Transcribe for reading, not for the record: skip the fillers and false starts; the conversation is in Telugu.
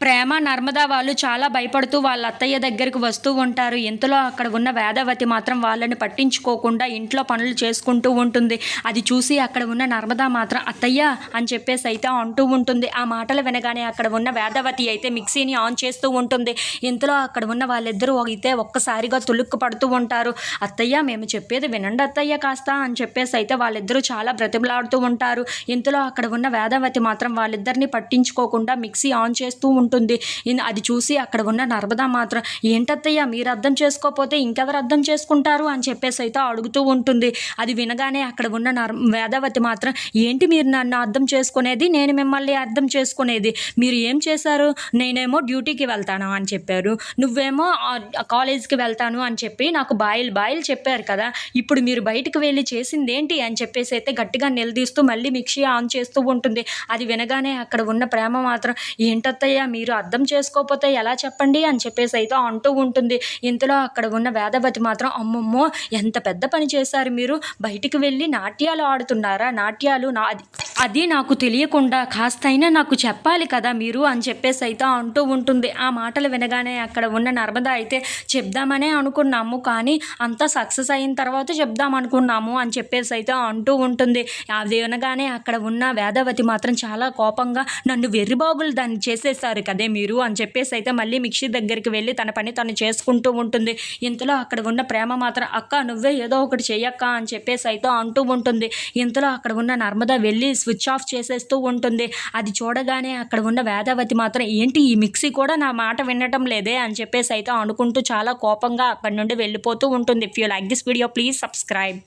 ప్రేమ, నర్మద వాళ్ళు చాలా భయపడుతూ వాళ్ళ అత్తయ్య దగ్గరికి వస్తూ ఉంటారు. ఇంతలో అక్కడ ఉన్న వేదవతి మాత్రం వాళ్ళని పట్టించుకోకుండా ఇంట్లో పనులు చేసుకుంటూ ఉంటుంది. అది చూసి అక్కడ ఉన్న నర్మద మాత్రం అత్తయ్య అని చెప్పేసి అయితే అంటూ ఉంటుంది. ఆ మాటలు వినగానే అక్కడ ఉన్న వేదవతి అయితే మిక్సీని ఆన్ చేస్తూ ఉంటుంది. ఇంతలో అక్కడ ఉన్న వాళ్ళిద్దరూ అయితే ఒక్కసారిగా తులుక్కు పడుతూ ఉంటారు. అత్తయ్య మేము చెప్పేది వినండి అత్తయ్య కాస్త అని చెప్పేసి అయితే వాళ్ళిద్దరూ చాలా బ్రతిమలాడుతూ ఉంటారు. ఇంతలో అక్కడ ఉన్న వేదవతి మాత్రం వాళ్ళిద్దరిని పట్టించుకోకుండా మిక్సీ ఆన్ చేస్తూ ఉంటుంది. అది చూసి అక్కడ ఉన్న నర్మద మాత్రం ఏంటత్తయ్య మీరు అర్థం చేసుకోకపోతే ఇంకెవరు అర్థం చేసుకుంటారు అని చెప్పేసి అయితే అడుగుతూ ఉంటుంది. అది వినగానే అక్కడ ఉన్న వేదవతి మాత్రం ఏంటి మీరు నన్ను అర్థం చేసుకునేది, నేను మిమ్మల్ని అర్థం చేసుకునేది, మీరు ఏం చేశారు, నేనేమో డ్యూటీకి వెళ్తాను అని చెప్పారు, నువ్వేమో కాలేజీకి వెళ్తాను అని చెప్పి నాకు బాయిలు చెప్పారు కదా, ఇప్పుడు మీరు బయటకు వెళ్ళి చేసింది ఏంటి అని చెప్పేసి అయితే గట్టిగా నిలదీస్తూ మళ్ళీ మిక్సీ ఆన్ చేస్తూ ఉంటుంది. అది వినగానే అక్కడ ఉన్న ప్రేమ మాత్రం ఏంటత్తయ్య మీరు అర్థం చేసుకోకపోతే ఎలా చెప్పండి అని చెప్పేసి అయితే అంటూ ఉంటుంది. ఇంతలో అక్కడ ఉన్న వేదవతి మాత్రం అమ్మమ్మో ఎంత పెద్ద పని చేశారు మీరు, బయటికి వెళ్ళి నాట్యాలు ఆడుతున్నారా, నాట్యాలు అది నాకు తెలియకుండా కాస్తైనా నాకు చెప్పాలి కదా మీరు అని చెప్పేసి అయితే అంటూ ఉంటుంది. ఆ మాటలు వినగానే అక్కడ ఉన్న నర్మద అయితే చెప్దామనే అనుకున్నాము కానీ అంతా సక్సెస్ అయిన తర్వాత చెప్దాం అనుకున్నాము అని చెప్పేసి అయితే అంటూ ఉంటుంది. అది వినగానే అక్కడ ఉన్న వేదవతి మాత్రం చాలా కోపంగా నన్ను వెర్రిబాగులు దాన్ని చేసేసారు కదే మీరు అని చెప్పేసి అయితే మళ్ళీ మిక్సీ దగ్గరికి వెళ్ళి తన పని తను చేసుకుంటూ ఉంటుంది. ఇంతలో అక్కడ ఉన్న ప్రేమ మాత్రం అక్క నువ్వే ఏదో ఒకటి చెయ్యక్క అని చెప్పేసి అయితే అంటూ ఉంటుంది. ఇంతలో అక్కడ ఉన్న నర్మద వెళ్ళి స్విచ్ ఆఫ్ చేసేస్తూ ఉంటుంది. అది చూడగానే అక్కడ ఉన్న వేదవతి మాత్రం ఏంటి ఈ మిక్సీ కూడా నా మాట వినటం లేదే అని చెప్పేసి అయితే అనుకుంటూ చాలా కోపంగా అక్కడి నుండి వెళ్ళిపోతూ ఉంటుంది. If you like this video please subscribe.